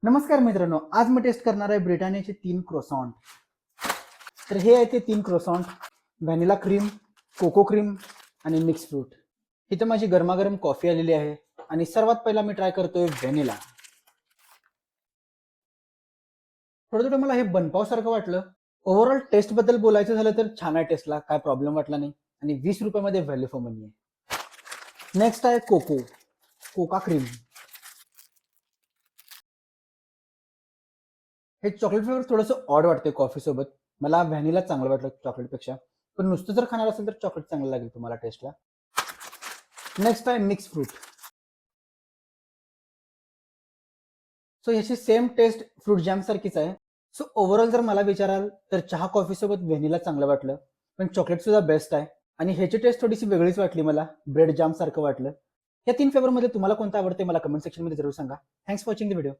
नमस्कार मित्रांनो, आज मी टेस्ट करणार आहे ब्रिटानियाचे 3 क्रोसॉन्ट. तर हे आहे ते 3 क्रोसॉन्ट: व्हॅनिला क्रीम, कोको क्रीम आणि मिक्स फ्रूट. इथं माझी गरमागरम कॉफी आलेली आहे आणि सर्वात पहिला मी ट्राय करतोय व्हॅनिला. थोडं मला हे बनपावसारखं वाटलं. ओव्हरऑल टेस्ट बद्दल बोलायचं झालं तर छान आहे, टेस्टला काय प्रॉब्लेम वाटला नाही आणि 20 रुपयामध्ये व्हॅल्यू फॉर मनी आहे. नेक्स्ट आहे कोका क्रीम. हे चॉकलेट फ्लेवर थोडंसं ऑड वाटते कॉफी सोबत. मला व्हॅनिला चांगलं वाटलं चॉकलेटपेक्षा, पण नुसतं जर खाणार असेल तर चॉकलेट चांगलं लागेल तुम्हाला टेस्टला. नेक्स्ट आहे मिक्स फ्रूट. सो ह्याची सेम टेस्ट फ्रूट जॅम सारखीच आहे. सो ओव्हरऑल जर मला विचाराल तर चहा कॉफी सोबत व्हॅनिला चांगलं वाटलं, पण चॉकलेट सुद्धा बेस्ट आहे. आणि ह्याची टेस्ट थोडीशी वेगळीच वाटली मला, ब्रेड जाम सारखं वाटलं. या 3 फ्लेवरमध्ये तुम्हाला कोणतं आवडते मला कमेंट सेक्शनमध्ये जरूर सांगा. Thanks for watching the video.